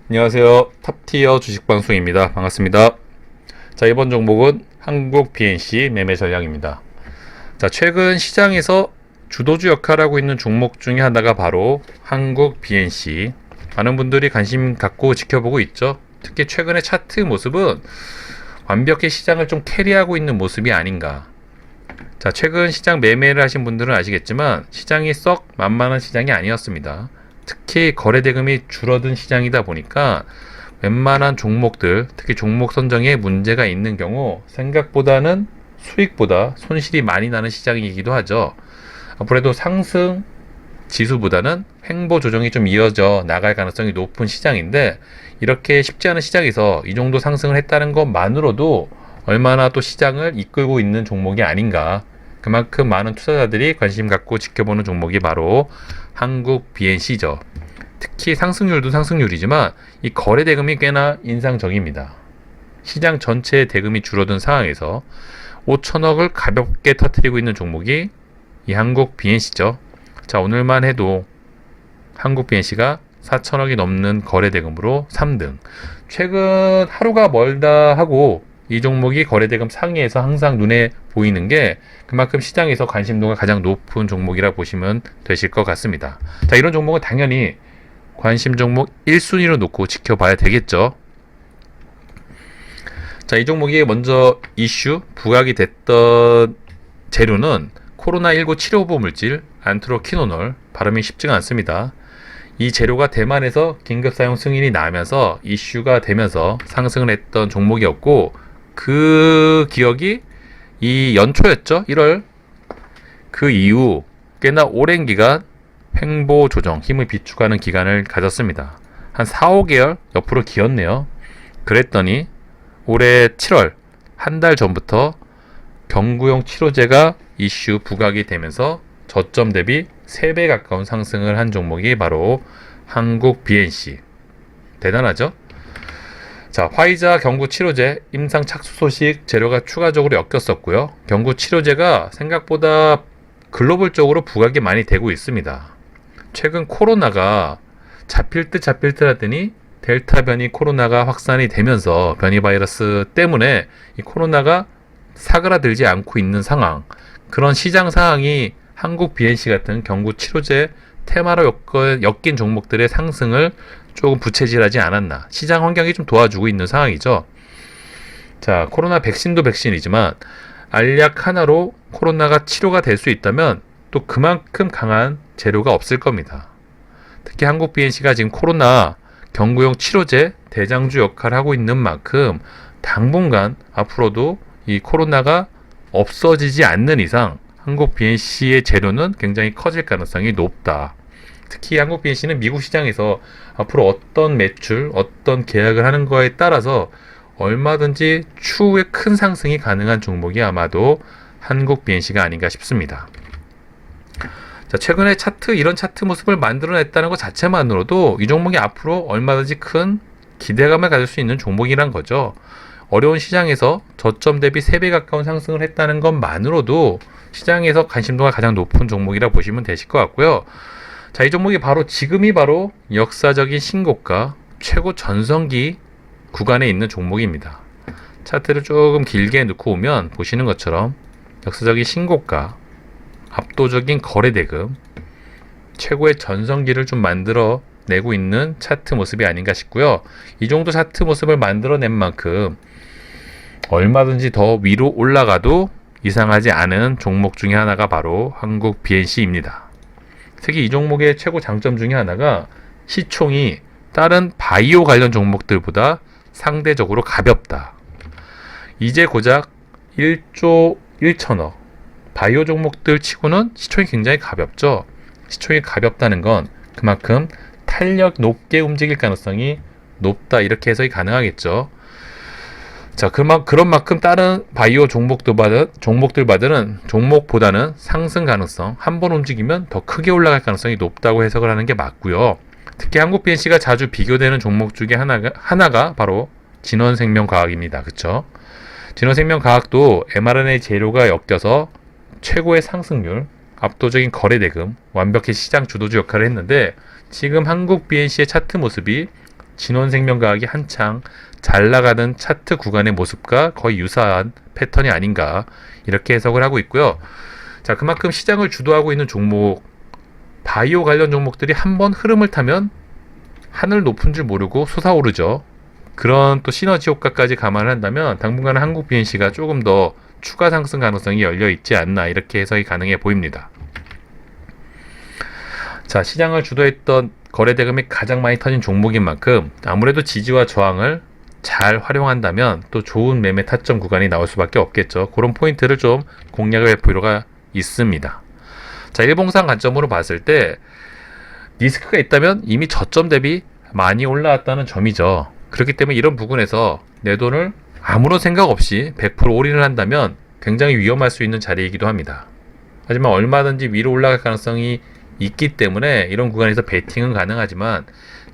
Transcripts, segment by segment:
안녕하세요. 탑티어 주식방송입니다. 반갑습니다. 자, 이번 종목은 한국 BNC 매매 전략입니다. 자, 최근 시장에서 주도주 역할을 하고 있는 종목 중에 하나가 바로 한국 BNC. 많은 분들이 관심 갖고 지켜보고 있죠. 특히 최근의 차트 모습은 완벽히 시장을 좀 캐리하고 있는 모습이 아닌가. 자, 최근 시장 매매를 하신 분들은 아시겠지만 시장이 썩 만만한 시장이 아니었습니다. 특히 거래대금이 줄어든 시장이다 보니까 웬만한 종목들, 특히 종목 선정에 문제가 있는 경우 생각보다는 수익보다 손실이 많이 나는 시장이기도 하죠. 아무래도 상승 지수보다는 횡보 조정이 좀 이어져 나갈 가능성이 높은 시장인데, 이렇게 쉽지 않은 시장에서 이 정도 상승을 했다는 것만으로도 얼마나 또 시장을 이끌고 있는 종목이 아닌가. 그만큼 많은 투자자들이 관심 갖고 지켜보는 종목이 바로 한국 BNC죠. 특히 상승률도 상승률이지만 이 거래 대금이 꽤나 인상적입니다. 시장 전체의 대금이 줄어든 상황에서 5천억을 가볍게 터뜨리고 있는 종목이 이 한국 BNC죠. 자, 오늘만 해도 한국 BNC가 4천억이 넘는 거래 대금으로 3등. 최근 하루가 멀다 하고 이 종목이 거래대금 상위에서 항상 눈에 보이는 게 그만큼 시장에서 관심도가 가장 높은 종목이라 보시면 되실 것 같습니다. 자, 이런 종목은 당연히 관심 종목 1순위로 놓고 지켜봐야 되겠죠. 자, 이 종목이 먼저 이슈 부각이 됐던 재료는 코로나19 치료보 물질 안트로키노놀, 발음이 쉽지가 않습니다. 이 재료가 대만에서 긴급 사용 승인이 나면서 이슈가 되면서 상승을 했던 종목이었고, 그 기억이 이 연초였죠. 1월. 그 이후 꽤나 오랜 기간 횡보 조정, 힘을 비축하는 기간을 가졌습니다. 한 4, 5개월 옆으로 기었네요. 그랬더니 올해 7월 한 달 전부터 경구용 치료제가 이슈 부각이 되면서 저점 대비 3배 가까운 상승을 한 종목이 바로 한국 BNC. 대단하죠? 자, 화이자 경구 치료제 임상 착수 소식 재료가 추가적으로 엮였었고요. 경구 치료제가 생각보다 글로벌적으로 부각이 많이 되고 있습니다. 최근 코로나가 잡힐 듯 하더니 델타 변이 코로나가 확산이 되면서 변이 바이러스 때문에 이 코로나가 사그라들지 않고 있는 상황, 그런 시장 상황이 한국 BNC 같은 경구 치료제 테마로 엮인 종목들의 상승을 조금 부채질하지 않았나. 시장 환경이 좀 도와주고 있는 상황이죠. 자, 코로나 백신도 백신이지만 알약 하나로 코로나가 치료가 될 수 있다면 또 그만큼 강한 재료가 없을 겁니다. 특히 한국 BNC가 지금 코로나 경구용 치료제 대장주 역할을 하고 있는 만큼 당분간 앞으로도 이 코로나가 없어지지 않는 이상 한국 BNC의 재료는 굉장히 커질 가능성이 높다. 특히 한국 BNC는 미국 시장에서 앞으로 어떤 매출, 어떤 계약을 하는 거에 따라서 얼마든지 추후에 큰 상승이 가능한 종목이 아마도 한국 BNC가 아닌가 싶습니다. 자, 최근에 이런 차트 모습을 만들어냈다는 것 자체만으로도 이 종목이 앞으로 얼마든지 큰 기대감을 가질 수 있는 종목이란 거죠. 어려운 시장에서 저점 대비 3배 가까운 상승을 했다는 것만으로도 시장에서 관심도가 가장 높은 종목이라 보시면 되실 것 같고요. 자, 이 종목이 지금이 바로 역사적인 신고가 최고 전성기 구간에 있는 종목입니다. 차트를 조금 길게 놓고 오면 보시는 것처럼 역사적인 신고가, 압도적인 거래대금, 최고의 전성기를 좀 만들어 내고 있는 차트 모습이 아닌가 싶고요. 이 정도 차트 모습을 만들어낸 만큼 얼마든지 더 위로 올라가도 이상하지 않은 종목 중에 하나가 바로 한국 BNC입니다. 특히 이 종목의 최고 장점 중에 하나가 시총이 다른 바이오 관련 종목들보다 상대적으로 가볍다. 이제 고작 1조 1천억. 바이오 종목들 치고는 시총이 굉장히 가볍죠. 시총이 가볍다는 건 그만큼 탄력 높게 움직일 가능성이 높다, 이렇게 해석이 가능하겠죠. 자, 그런 만큼 다른 바이오 종목보다는 상승 가능성, 한 번 움직이면 더 크게 올라갈 가능성이 높다고 해석을 하는 게 맞고요. 특히 한국 BNC가 자주 비교되는 종목 중에 하나가 바로 진원생명과학입니다. 그쵸? 진원생명과학도 mRNA 재료가 엮여서 최고의 상승률, 압도적인 거래대금, 완벽히 시장 주도주 역할을 했는데, 지금 한국 BNC의 차트 모습이 진원생명과학이 한창 잘 나가는 차트 구간의 모습과 거의 유사한 패턴이 아닌가 이렇게 해석을 하고 있고요. 자, 그만큼 시장을 주도하고 있는 종목, 바이오 관련 종목들이 한번 흐름을 타면 하늘 높은 줄 모르고 솟아오르죠. 그런 또 시너지 효과까지 감안을 한다면 당분간은 한국 BNC가 조금 더 추가 상승 가능성이 열려 있지 않나 이렇게 해석이 가능해 보입니다. 자, 시장을 주도했던 거래 대금이 가장 많이 터진 종목인 만큼 아무래도 지지와 저항을 잘 활용한다면 또 좋은 매매 타점 구간이 나올 수밖에 없겠죠. 그런 포인트를 좀 공략을 할 필요가 있습니다. 자, 일봉상 관점으로 봤을 때 리스크가 있다면 이미 저점 대비 많이 올라왔다는 점이죠. 그렇기 때문에 이런 부분에서 내 돈을 아무런 생각 없이 100% 올인을 한다면 굉장히 위험할 수 있는 자리이기도 합니다. 하지만 얼마든지 위로 올라갈 가능성이 있기 때문에 이런 구간에서 베팅은 가능하지만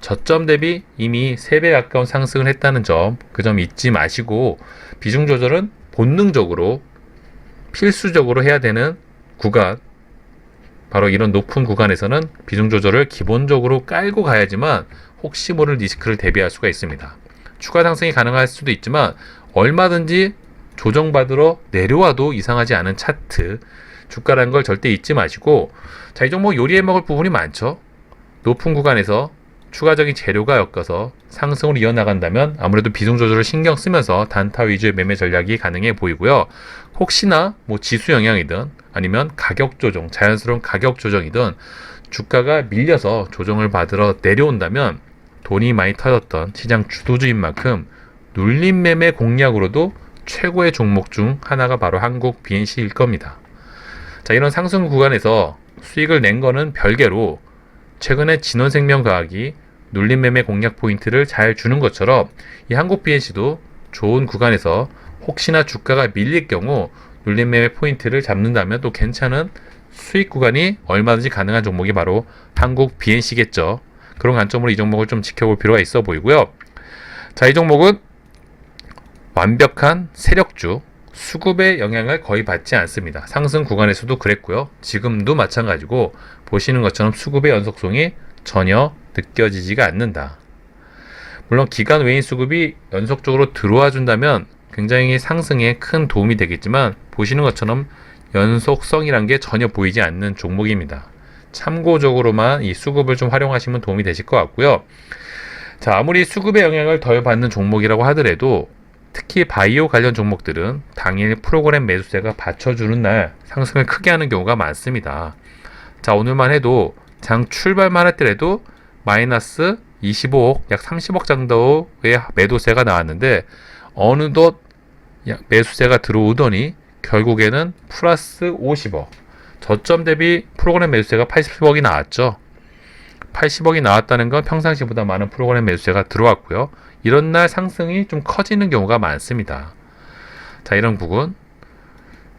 저점 대비 이미 3배 가까운 상승을 했다는 점, 그 점 잊지 마시고 비중 조절은 본능적으로 필수적으로 해야 되는 구간, 바로 이런 높은 구간에서는 비중 조절을 기본적으로 깔고 가야지만 혹시 모를 리스크를 대비할 수가 있습니다. 추가 상승이 가능할 수도 있지만 얼마든지 조정받으러 내려와도 이상하지 않은 차트, 주가라는 걸 절대 잊지 마시고, 자, 이 종목 요리해 먹을 부분이 많죠. 높은 구간에서 추가적인 재료가 엮어서 상승으로 이어나간다면 아무래도 비중 조절을 신경 쓰면서 단타 위주의 매매 전략이 가능해 보이고요. 혹시나 뭐 지수 영향이든 아니면 가격 조정, 자연스러운 가격 조정이든 주가가 밀려서 조정을 받으러 내려온다면 돈이 많이 터졌던 시장 주도주인 만큼 눌림 매매 공략으로도 최고의 종목 중 하나가 바로 한국 BNC일 겁니다. 자, 이런 상승 구간에서 수익을 낸 거는 별개로 최근에 진원생명과학이 눌림 매매 공략 포인트를 잘 주는 것처럼 이 한국 BNC도 좋은 구간에서 혹시나 주가가 밀릴 경우 눌림 매매 포인트를 잡는다면 또 괜찮은 수익 구간이 얼마든지 가능한 종목이 바로 한국 BNC겠죠. 그런 관점으로 이 종목을 좀 지켜볼 필요가 있어 보이고요. 자, 이 종목은 완벽한 세력주, 수급의 영향을 거의 받지 않습니다. 상승 구간에서도 그랬고요. 지금도 마찬가지고 보시는 것처럼 수급의 연속성이 전혀 느껴지지가 않는다. 물론 기간 외인 수급이 연속적으로 들어와 준다면 굉장히 상승에 큰 도움이 되겠지만 보시는 것처럼 연속성이란 게 전혀 보이지 않는 종목입니다. 참고적으로만 이 수급을 좀 활용하시면 도움이 되실 것 같고요. 자, 아무리 수급의 영향을 덜 받는 종목이라고 하더라도 특히 바이오 관련 종목들은 당일 프로그램 매수세가 받쳐주는 날 상승을 크게 하는 경우가 많습니다. 자, 오늘만 해도 장 출발만 했더라도 마이너스 25억, 약 30억 정도의 매도세가 나왔는데 어느덧 매수세가 들어오더니 결국에는 플러스 50억, 저점 대비 프로그램 매수세가 80억이 나왔죠. 80억이 나왔다는 건 평상시보다 많은 프로그램 매수세가 들어왔고요. 이런 날 상승이 좀 커지는 경우가 많습니다. 자, 이런 부분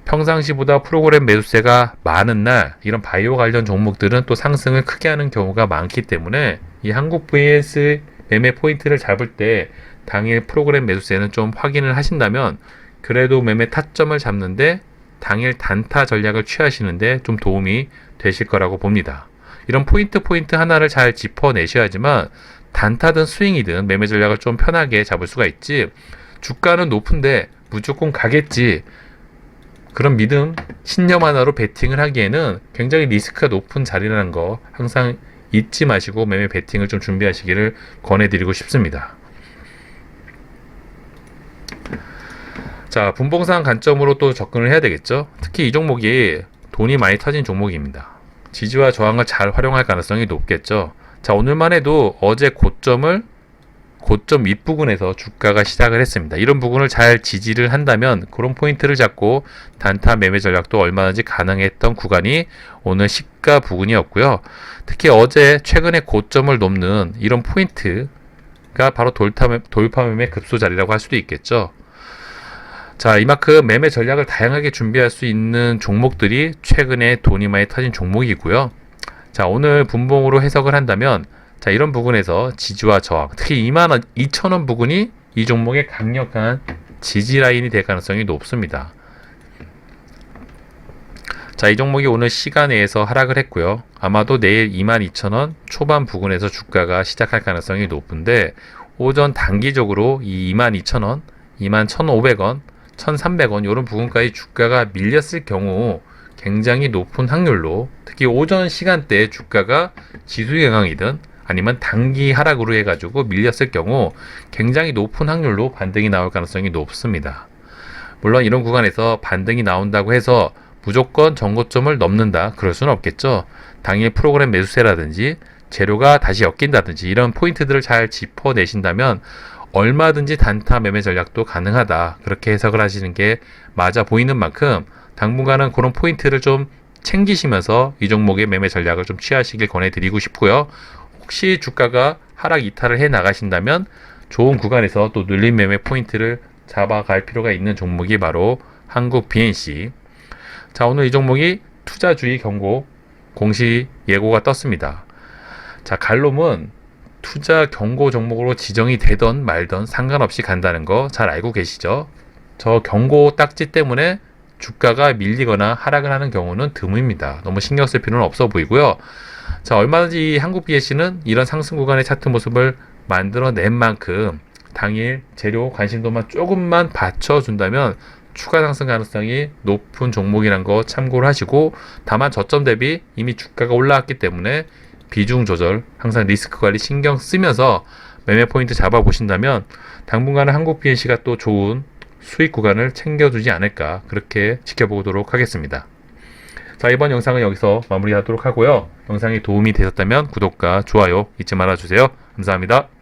평상시보다 프로그램 매수세가 많은 날 이런 바이오 관련 종목들은 또 상승을 크게 하는 경우가 많기 때문에 이 한국 VS 매매 포인트를 잡을 때 당일 프로그램 매수세는 좀 확인을 하신다면 그래도 매매 타점을 잡는데 당일 단타 전략을 취하시는데 좀 도움이 되실 거라고 봅니다. 이런 포인트 하나를 잘 짚어내셔야지만 단타든 스윙이든 매매 전략을 좀 편하게 잡을 수가 있지, 주가는 높은데 무조건 가겠지 그런 믿음, 신념 하나로 베팅을 하기에는 굉장히 리스크가 높은 자리라는 거 항상 잊지 마시고 매매 베팅을 좀 준비하시기를 권해드리고 싶습니다. 자, 분봉상 관점으로 또 접근을 해야 되겠죠. 특히 이 종목이 돈이 많이 터진 종목입니다. 지지와 저항을 잘 활용할 가능성이 높겠죠. 자, 오늘만 해도 어제 고점 윗부분에서 주가가 시작을 했습니다. 이런 부분을 잘 지지를 한다면 그런 포인트를 잡고 단타 매매 전략도 얼마든지 가능했던 구간이 오늘 시가 부근이었고요. 특히 어제 최근에 고점을 넘는 이런 포인트가 바로 돌파 매매 급소 자리라고 할 수도 있겠죠. 자, 이만큼 매매 전략을 다양하게 준비할 수 있는 종목들이 최근에 돈이 많이 터진 종목이고요. 자, 오늘 분봉으로 해석을 한다면 자, 이런 부분에서 지지와 저항, 특히 22,000원 부근이 이 종목의 강력한 지지 라인이 될 가능성이 높습니다. 자, 이 종목이 오늘 시간에서 하락을 했고요. 아마도 내일 22,000원 초반 부근에서 주가가 시작할 가능성이 높은데 오전 단기적으로 이 22,000원, 21,500원, 1,300원 이런 부분까지 주가가 밀렸을 경우 굉장히 높은 확률로 특히 오전 시간대에 주가가 지수 영향이든 아니면 단기 하락으로 해가지고 밀렸을 경우 굉장히 높은 확률로 반등이 나올 가능성이 높습니다. 물론 이런 구간에서 반등이 나온다고 해서 무조건 전고점을 넘는다 그럴 수는 없겠죠. 당일 프로그램 매수세라든지 재료가 다시 엮인다든지 이런 포인트들을 잘 짚어내신다면 얼마든지 단타 매매 전략도 가능하다 그렇게 해석을 하시는 게 맞아 보이는 만큼 당분간은 그런 포인트를 좀 챙기시면서 이 종목의 매매 전략을 좀 취하시길 권해드리고 싶고요. 혹시 주가가 하락 이탈을 해 나가신다면 좋은 구간에서 또 눌림 매매 포인트를 잡아갈 필요가 있는 종목이 바로 한국 BNC. 자, 오늘 이 종목이 투자주의 경고 공시 예고가 떴습니다. 자, 갈롬은 투자 경고 종목으로 지정이 되던 말던 상관없이 간다는 거 잘 알고 계시죠? 저 경고 딱지 때문에 주가가 밀리거나 하락을 하는 경우는 드뭅니다. 너무 신경 쓸 필요는 없어 보이고요. 자, 얼마든지 한국 BNC는 이런 상승 구간의 차트 모습을 만들어낸 만큼 당일 재료 관심도만 조금만 받쳐준다면 추가 상승 가능성이 높은 종목이란 거 참고를 하시고 다만 저점 대비 이미 주가가 올라왔기 때문에 비중 조절, 항상 리스크 관리 신경 쓰면서 매매 포인트 잡아 보신다면 당분간은 한국 BNC가 또 좋은 수익 구간을 챙겨주지 않을까 그렇게 지켜보도록 하겠습니다. 자, 이번 영상은 여기서 마무리하도록 하고요. 영상이 도움이 되셨다면 구독과 좋아요 잊지 말아주세요. 감사합니다.